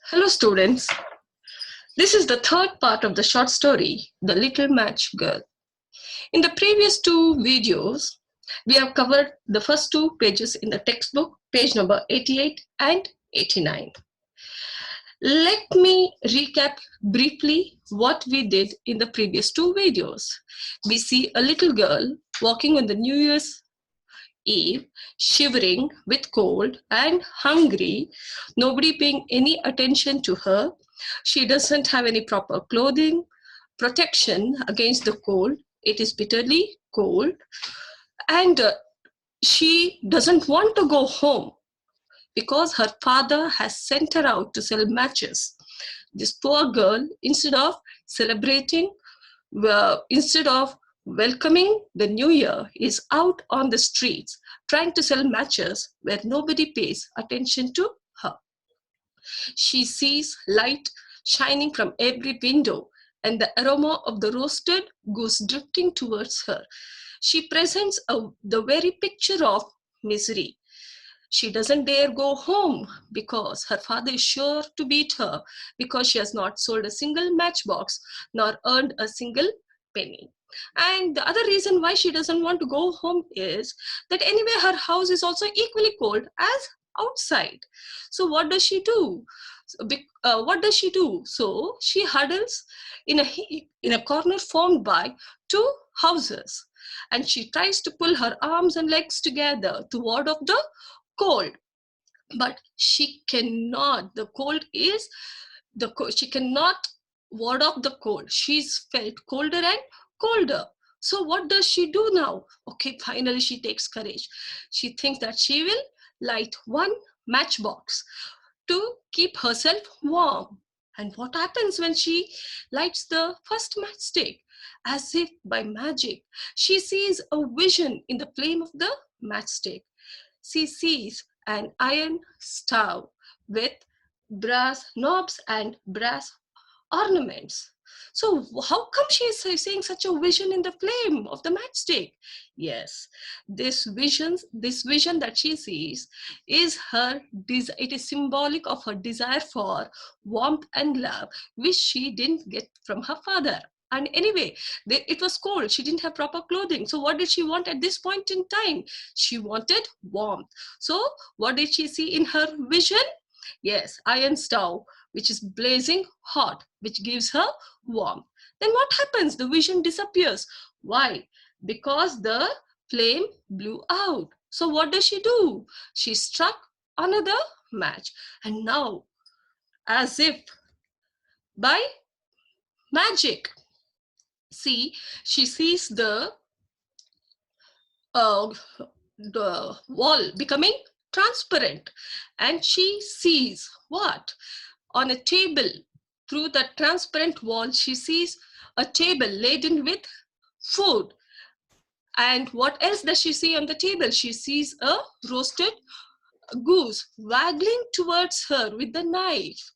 Hello students, this is the third part of the short story, The Little Match Girl. In the previous two videos, we have covered the first two pages in the textbook, page number 88 and 89. Let me recap briefly what we did in the previous two videos. We see a little girl walking on the New Year's Eve, shivering with cold and hungry, nobody paying any attention to her. She doesn't have any proper clothing, protection against the cold. It is bitterly cold. And she doesn't want to go home because her father has sent her out to sell matches. This poor girl, instead of celebrating, instead of welcoming the new year, is out on the streets trying to sell matches where nobody pays attention to her. She sees light shining from every window and the aroma of the roasted goose drifting towards her. She presents the very picture of misery. She doesn't dare go home because her father is sure to beat her because she has not sold a single matchbox nor earned a single penny. And the other reason why she doesn't want to go home is that anyway her house is also equally cold as outside. So what does she do? So she huddles in a heap in a corner formed by two houses, and she tries to pull her arms and legs together to ward off the cold, but she cannot. The cold is she cannot ward off the cold. She's felt colder and colder. So what does she do now? Okay, finally she takes courage. She thinks that she will light one matchbox to keep herself warm. And what happens when she lights the first matchstick? As if by magic, she sees a vision in the flame of the matchstick. She sees an iron stove with brass knobs and brass ornaments. So how come she is seeing such a vision in the flame of the matchstick? Yes, this vision that she sees is it is symbolic of her desire for warmth and love, which she didn't get from her father. And anyway, it was cold. She didn't have proper clothing. So what did she want at this point in time? She wanted warmth. So what did she see in her vision? Yes, iron stove, which is blazing hot, which gives her warmth. Then what happens? The vision disappears. Why? Because the flame blew out. So what does she do? She struck another match. And now, as if by magic, she sees uh, the wall becoming transparent, and she sees what? On a table, through the transparent wall, she sees a table laden with food. And what else does she see on the table? She sees a roasted goose waggling towards her with the knife.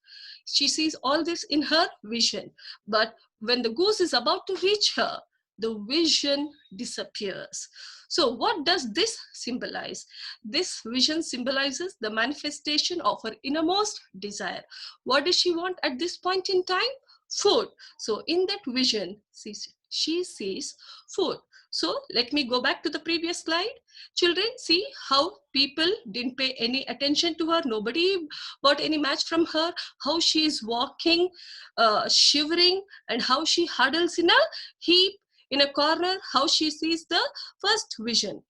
She sees all this in her vision. But when the goose is about to reach her, the vision disappears. So what does this symbolize? This vision symbolizes the manifestation of her innermost desire. What does she want at this point in time? Food. So in that vision, she sees food. So let me go back to the previous slide. Children, see how people didn't pay any attention to her. Nobody bought any match from her. How she is walking, shivering, and how she huddles in a heap in a corner. How she sees the first vision.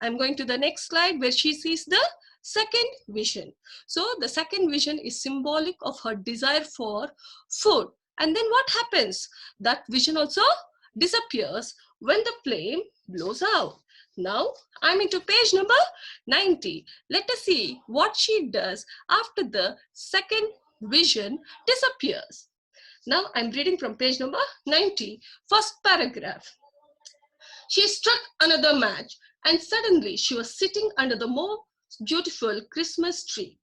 I'm going to the next slide where she sees the second vision. So the second vision is symbolic of her desire for food. And then what happens? That vision also disappears when the flame blows out. Now I'm into page number 90. Let us see what she does after the second vision disappears. Now I'm reading from page number 90, first paragraph. She struck another match, and suddenly she was sitting under the most beautiful Christmas tree.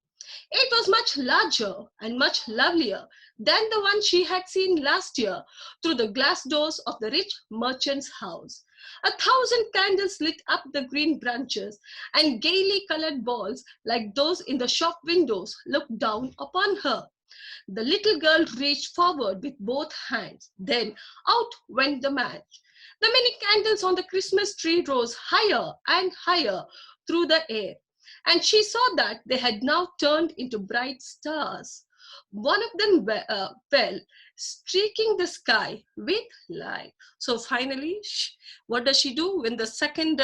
It was much larger and much lovelier than the one she had seen last year through the glass doors of the rich merchant's house. 1,000 candles lit up the green branches, and gaily colored balls like those in the shop windows looked down upon her. The little girl reached forward with both hands. Then out went the match. The many candles on the Christmas tree rose higher and higher through the air, and she saw that they had now turned into bright stars. One of them fell, streaking the sky with light. So finally, what does she do when the second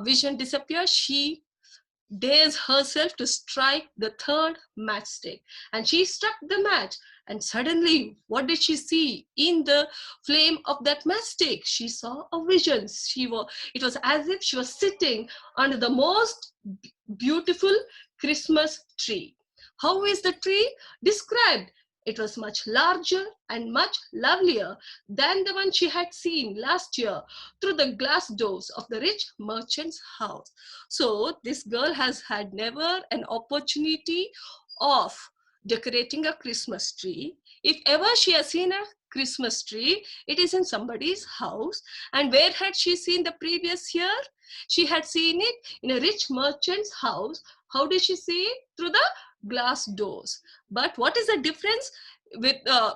vision disappears? She dares herself to strike the third matchstick, and she struck the match, and suddenly what did she see in the flame of that matchstick? She saw a vision. It was as if she was sitting under the most beautiful Christmas tree. How is the tree described? It was much larger and much lovelier than the one she had seen last year through the glass doors of the rich merchant's house. So this girl has had never an opportunity of decorating a Christmas tree. If ever she has seen a Christmas tree, it is in somebody's house. And where had she seen the previous year? She had seen it in a rich merchant's house. How did she see it? Through the glass doors. But what is the difference with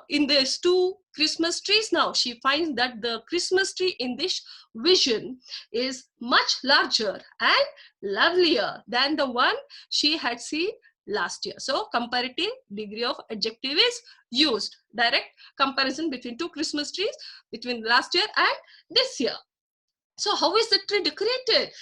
in these two Christmas trees now? She finds that the Christmas tree in this vision is much larger and lovelier than the one she had seen last year. So comparative degree of adjective is used. Direct comparison between two Christmas trees between last year and this year. So how is the tree decorated?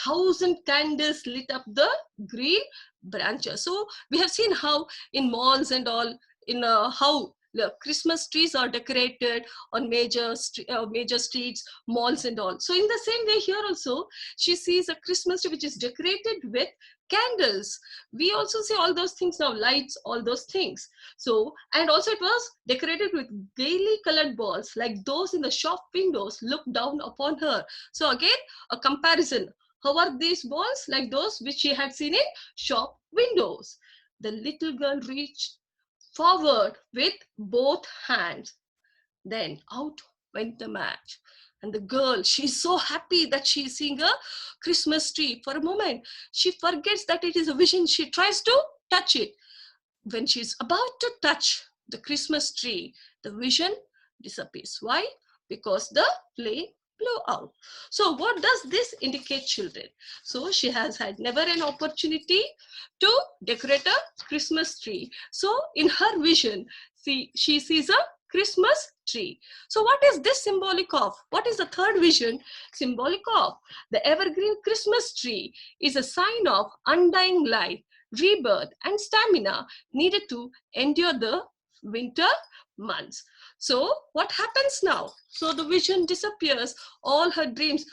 1,000 candles lit up the green branches. So we have seen how in malls and all, in how the Christmas trees are decorated on major streets, malls and all. So in the same way here also, she sees a Christmas tree which is decorated with candles. We also see all those things now, lights, all those things. So, and also it was decorated with gaily colored balls like those in the shop windows look down upon her. So again, a comparison. How are these balls? Like those which she had seen in shop windows. The little girl reached forward with both hands. Then out went the match. And the girl, she's so happy that she's seeing a Christmas tree. For a moment, she forgets that it is a vision. She tries to touch it. When she's about to touch the Christmas tree, the vision disappears. Why? Because the flame blew out. So what does this indicate, children? So she has had never an opportunity to decorate a Christmas tree. So in her vision, she sees a Christmas tree. So what is this symbolic of? What is the third vision symbolic of? The evergreen Christmas tree is a sign of undying life, rebirth, and stamina needed to endure the winter months. So what happens now? So the vision disappears, all her dreams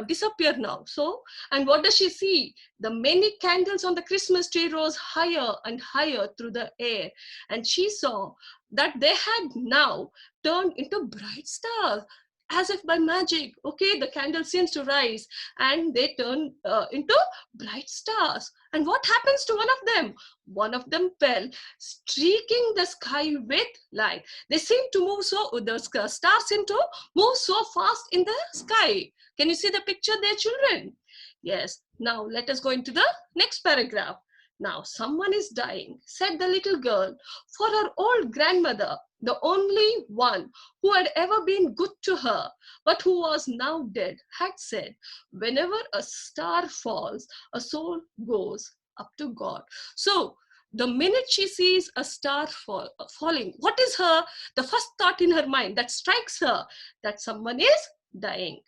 disappear now. So, and what does she see? The many candles on the Christmas tree rose higher and higher through the air, and she saw that they had now turned into bright stars, as if by magic. Okay, the candle seems to rise and they turn into bright stars. And what happens to one of them? One of them fell, streaking the sky with light. They seem to move the stars seem to move so fast in the sky. Can you see the picture there, children? Yes. Now let us go into the next paragraph. Now someone is dying, said the little girl, for her old grandmother, the only one who had ever been good to her, but who was now dead, had said, whenever a star falls, a soul goes up to God. So the minute she sees a star falling, what is the first thought in her mind that strikes her? That someone is dying.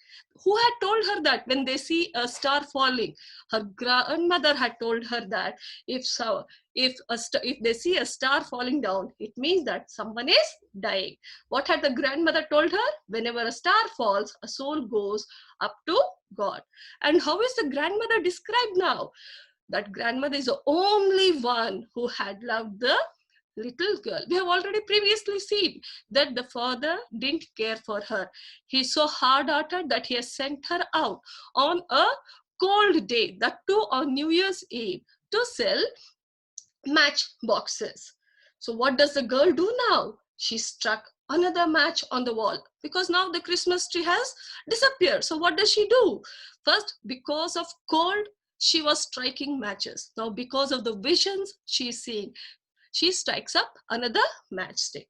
Who had told her that when they see a star falling? Her grandmother had told her that if they see a star falling down, it means that someone is dying. What had the grandmother told her? Whenever a star falls, a soul goes up to God. And how is the grandmother described now? That grandmother is the only one who had loved the little girl. We have already previously seen that the father didn't care for her. He's so hard-hearted that he has sent her out on a cold day, that too on New Year's Eve, to sell match boxes. So what does the girl do now? She struck another match on the wall, because now the Christmas tree has disappeared. So what does she do? First, because of cold, she was striking matches. Now because of the visions she is seeing, she strikes up another matchstick.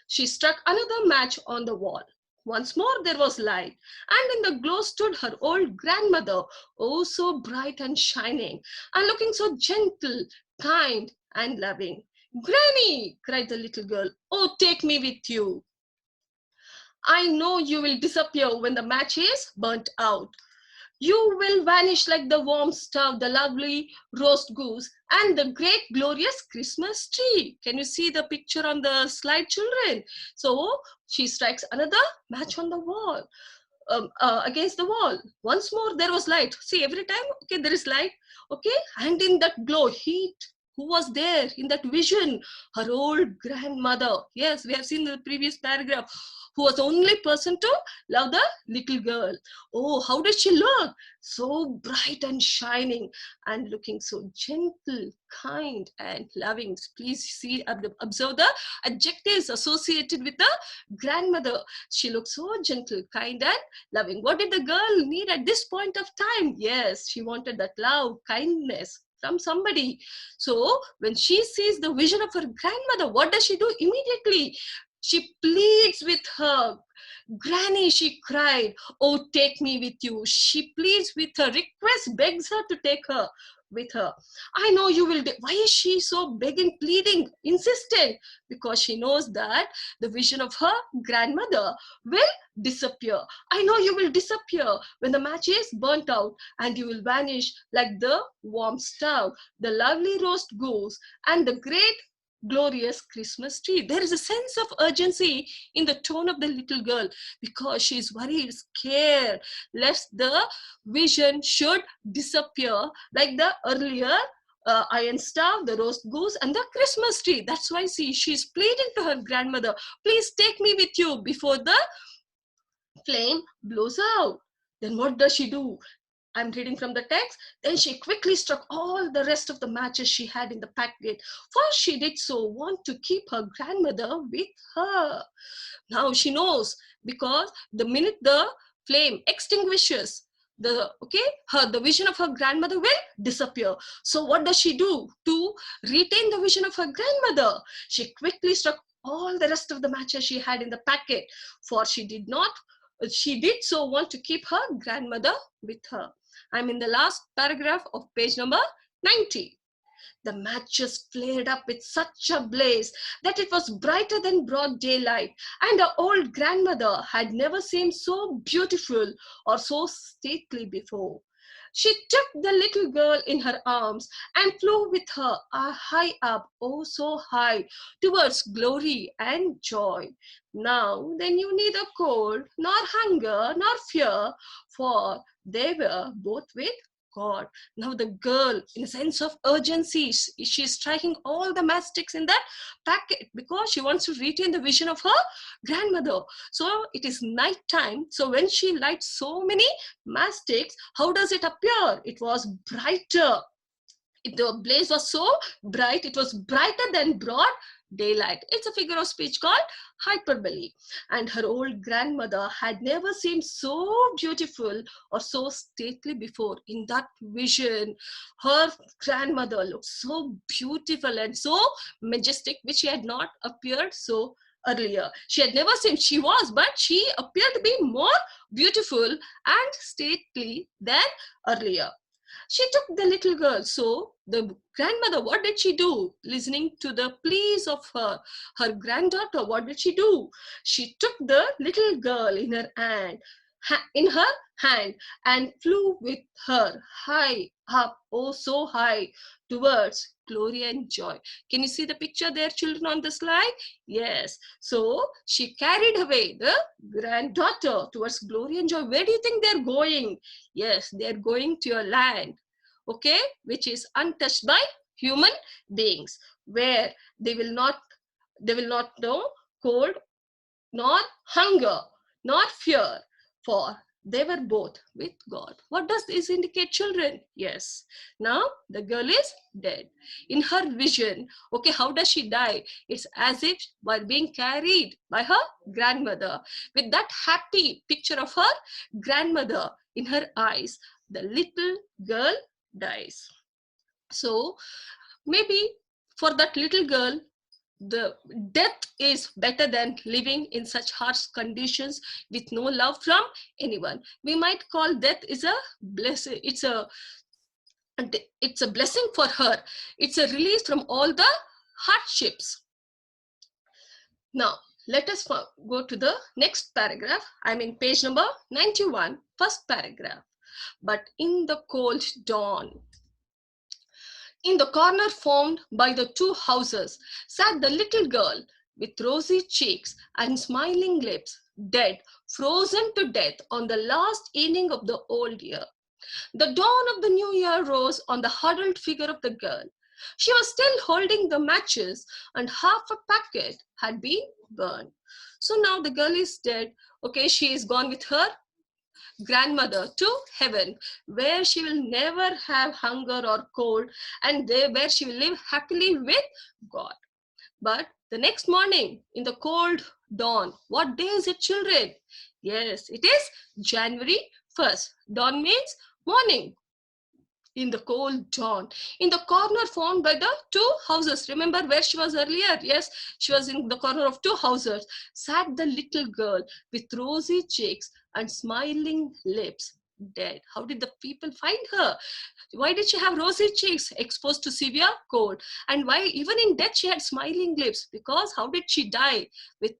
She struck another match on the wall. Once more there was light, and in the glow stood her old grandmother, oh so bright and shining, and looking so gentle, kind, and loving. "Granny!" cried the little girl, "oh, take me with you. I know you will disappear when the match is burnt out. You will vanish like the warm stove, the lovely roast goose, and the great glorious Christmas tree." Can you see the picture on the slide, children? So she strikes another match on the wall, against the wall. Once more there was light. See, every time, okay, there is light, okay, and in that glow, heat. Who was there in that vision? Her old grandmother. Yes, we have seen the previous paragraph. Who was the only person to love the little girl. Oh, how did she look? So bright and shining, and looking so gentle, kind, and loving. Please see, observe the adjectives associated with the grandmother. She looked so gentle, kind, and loving. What did the girl need at this point of time? Yes, she wanted that love, kindness from somebody. So when she sees the vision of her grandmother, what does she do immediately? She pleads with her. "Granny," she cried, "oh, take me with you." She pleads with her, requests, begs her to take her with her. "I know you will. Why is she so begging, pleading, insistent? Because she knows that the vision of her grandmother will disappear. "I know you will disappear when the match is burnt out, and you will vanish like the warm stove, the lovely roast goose, and the great glorious Christmas tree." There is a sense of urgency in the tone of the little girl, because she is worried, scared, lest the vision should disappear like the earlier iron stove, the roast goose, and the Christmas tree. That's why, see, she's pleading to her grandmother, "Please take me with you before the flame blows out." Then what does she do? I'm reading from the text. "Then she quickly struck all the rest of the matches she had in the packet, for she did so want to keep her grandmother with her." Now she knows, because the minute the flame extinguishes, the vision of her grandmother will disappear. So what does she do to retain the vision of her grandmother? She quickly struck all the rest of the matches she had in the packet, for she did so want to keep her grandmother with her. I'm in the last paragraph of page number 90. The matches flared up with such a blaze that it was brighter than broad daylight, and the old grandmother had never seemed so beautiful or so stately before. She took the little girl in her arms and flew with her high up, oh so high, towards glory and joy. Now they knew neither cold, nor hunger, nor fear, for they were both with God. Now the girl, in a sense of urgency, she's striking all the matchsticks in that packet, because she wants to retain the vision of her grandmother. So it is night time. So when she lights so many matchsticks, how does it appear? It was brighter. The blaze was so bright, it was brighter than broad daylight. It's a figure of speech called hyperbole. And her old grandmother had never seemed so beautiful or so stately before. In that vision, her grandmother looked so beautiful and so majestic, which she had not appeared so earlier. She had never seen, she was, but she appeared to be more beautiful and stately than earlier. She took the little girl. So the grandmother, what did she do? Listening to the pleas of her granddaughter, what did she do? She took the little girl in her hand, and flew with her high up, oh so high, towards glory and joy. Can you see the picture there, children, on the slide? Yes. So she carried away the granddaughter towards glory and joy. Where do you think they're going? Yes, they're going to your land, okay, which is untouched by human beings, where they will not know cold, nor hunger, nor fear, for they were both with God. What does this indicate, children? Yes, now the girl is dead. In her vision, okay, how does she die? It's as if while being carried by her grandmother, with that happy picture of her grandmother in her eyes, the little girl dies. So maybe For that little girl, the death is better than living in such harsh conditions with no love from anyone. We might call death is a blessing. It's a blessing for her. It's a release from all the hardships. Now, let us go to the next paragraph. I'm in page number 91, first paragraph. But in the cold dawn, in the corner formed by the two houses, sat the little girl with rosy cheeks and smiling lips, dead, frozen to death on the last evening of the old year. The dawn of the new year rose on the huddled figure of the girl. She was still holding the matches, and half a packet had been burned. So now the girl is dead. Okay, she is gone with her grandmother to heaven, where she will never have hunger or cold, and there where she will live happily with God. But the next morning, in the cold dawn, what day is it, children? Yes, it is January 1st. Dawn means morning. In the cold dawn, in the corner formed by the two houses. Remember where she was earlier? Yes, she was in the corner of two houses. Sat the little girl with rosy cheeks and smiling lips, dead. How did the people find her? Why did she have rosy cheeks, exposed to severe cold? And why even in death she had smiling lips? Because how did she die? With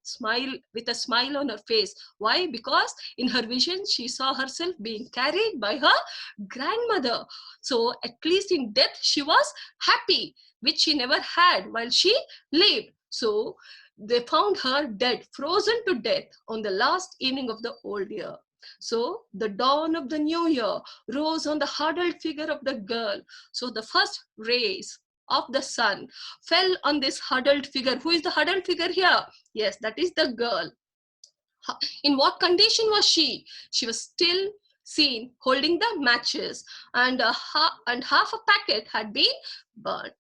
a smile on her face. Why? Because in her vision she saw herself being carried by her grandmother. So at least in death she was happy, which she never had while she lived. So they found her dead, frozen to death on the last evening of the old year. So the dawn of the new year rose on the huddled figure of the girl. So the first rays of the sun fell on this huddled figure. Who is the huddled figure here? Yes, that is the girl. In what condition was she? She was still seen holding the matches, and half a packet had been burned.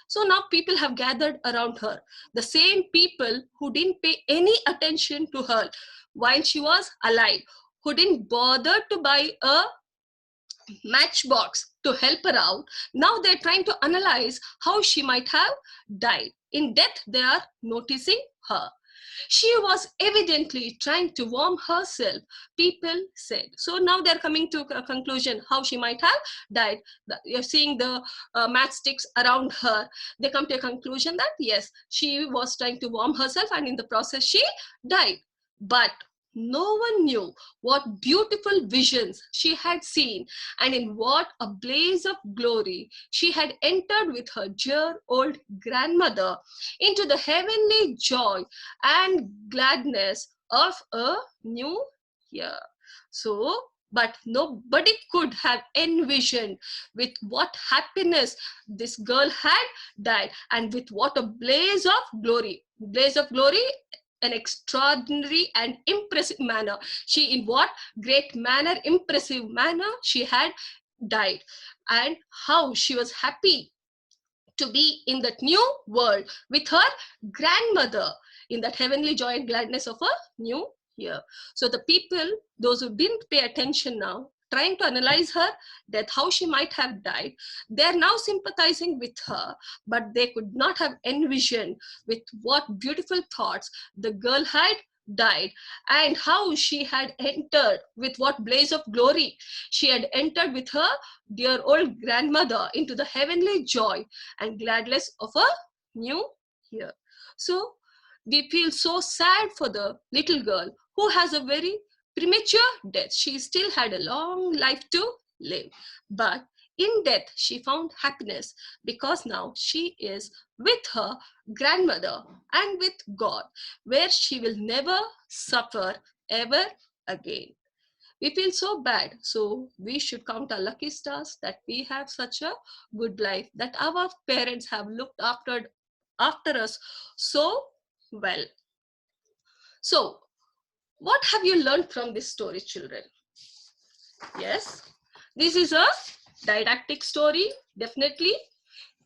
So now people have gathered around her. The same people who didn't pay any attention to her while she was alive, who didn't bother to buy a matchbox to help her out. Now they're trying to analyze how she might have died. In death, they are noticing her. She was evidently trying to warm herself, people said. So now they're coming to a conclusion how she might have died. You're seeing the matchsticks around her. They come to a conclusion that yes, she was trying to warm herself, and in the process she died. But no one knew what beautiful visions she had seen, and in what a blaze of glory she had entered with her dear old grandmother into the heavenly joy and gladness of a new year. So, but nobody could have envisioned with what happiness this girl had died, and with what a blaze of glory. Blaze of glory, an extraordinary and impressive manner. She, in what great manner, impressive manner she had died, and how she was happy to be in that new world with her grandmother in that heavenly joy and gladness of a new year. So the people, those who didn't pay attention now, trying to analyze her death, how she might have died, they're now sympathizing with her, but they could not have envisioned with what beautiful thoughts the girl had died, and how she had entered with what blaze of glory she had entered with her dear old grandmother into the heavenly joy and gladness of a new year. So we feel so sad for the little girl who has a very premature death. She still had a long life to live, but in death she found happiness, because now she is with her grandmother and with God, where she will never suffer ever again. We feel so bad, so we should count our lucky stars that we have such a good life, that our parents have looked after us so well. So what have you learned from this story, children? Yes, this is a didactic story, definitely.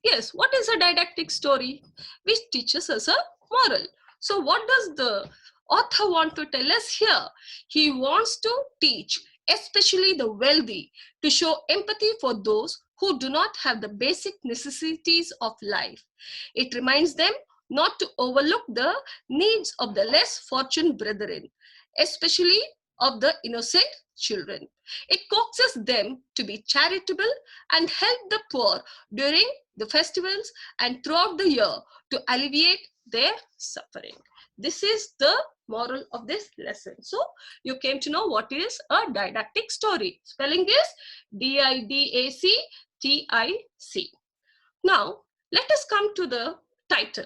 Yes, what is a didactic story? Which teaches us a moral. So what does the author want to tell us here? He wants to teach, especially the wealthy, to show empathy for those who do not have the basic necessities of life. It reminds them not to overlook the needs of the less fortunate brethren, especially of the innocent children. It coaxes them to be charitable and help the poor during the festivals and throughout the year to alleviate their suffering. This is the moral of this lesson. So you came to know what is a didactic story. Spelling is DIDACTIC. Now let us come to the title.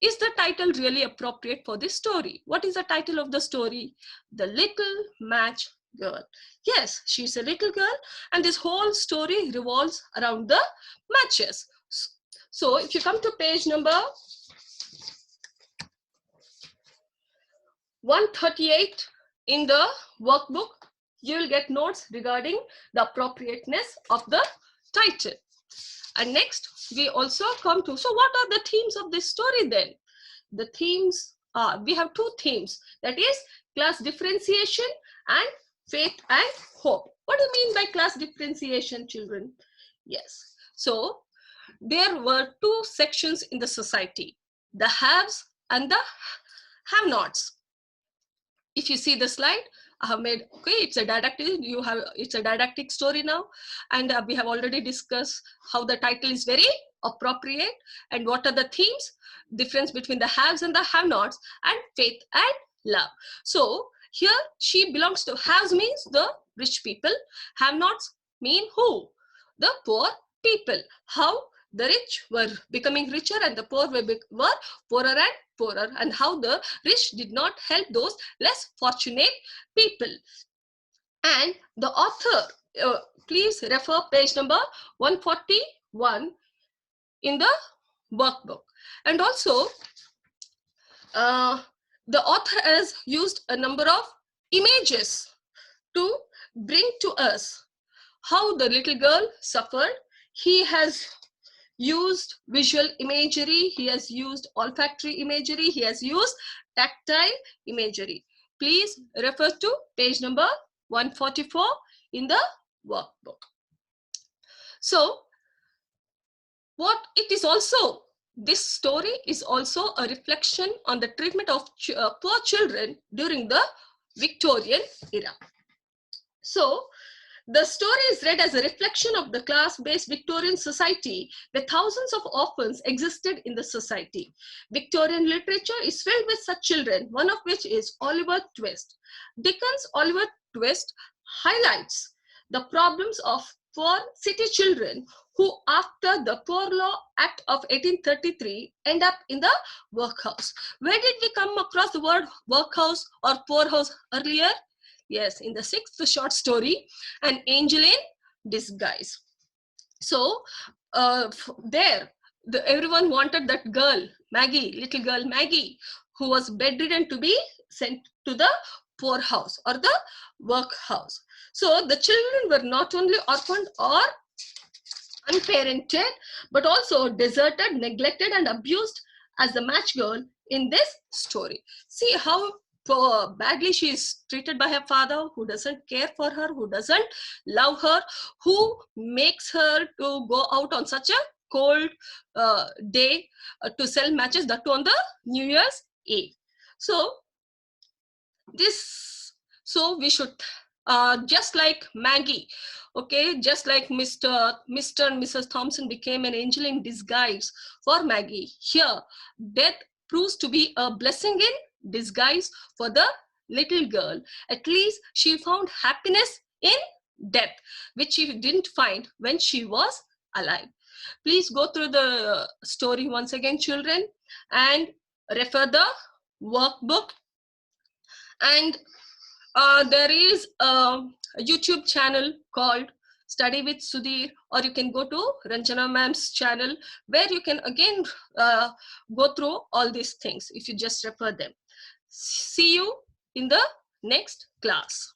Is the title really appropriate for this story? What is the title of the story? The Little Match Girl. Yes, she's a little girl, and this whole story revolves around the matches. So if you come to page number 138 in the workbook, you will get notes regarding the appropriateness of the title. And next, we also come to, so what are the themes of this story then? The themes are, we have two themes, that is class differentiation and faith and hope. What do you mean by class differentiation, children? Yes, so there were two sections in the society, the haves and the have-nots. If you see the slide, I have made, okay, it's a didactic story now, and we have already discussed how the title is very appropriate and what are the themes, difference between the haves and the have-nots, and faith and love. So here she belongs to haves, means the rich people, have-nots mean who? The poor people. How the rich were becoming richer and the poor were poorer and poorer, and how the rich did not help those less fortunate people. And the author, please refer page number 141 in the workbook. And also the author has used a number of images to bring to us how the little girl suffered. He has used visual imagery, he has used olfactory imagery, he has used tactile imagery. Please refer to page number 144 in the workbook. So what it is also, this story is also a reflection on the treatment of poor children during the Victorian era. So the story is read as a reflection of the class-based Victorian society, where thousands of orphans existed in the society. Victorian literature is filled with such children, one of which is Oliver Twist. Dickens' Oliver Twist highlights the problems of poor city children who, after the Poor Law Act of 1833, end up in the workhouse. Where did we come across the word workhouse or poorhouse earlier? Yes, in the sixth short story, An Angel in Disguise. So everyone wanted that girl, Maggie, little girl Maggie, who was bedridden, to be sent to the poorhouse or the workhouse. So the children were not only orphaned or unparented, but also deserted, neglected, and abused as the match girl in this story. See how badly she is treated by her father, who doesn't care for her, who doesn't love her, who makes her to go out on such a cold day to sell matches, that too on the New Year's Eve. So we should just like Maggie, okay, just like Mr. and Mrs. Thompson became an angel in disguise for Maggie, here death proves to be a blessing in disguise for the little girl. At least she found happiness in death, which she didn't find when she was alive. Please go through the story once again, children, and refer the workbook. And there is a YouTube channel called Study with Sudhir, or you can go to Ranjana ma'am's channel, where you can again go through all these things if you just refer them. See you in the next class.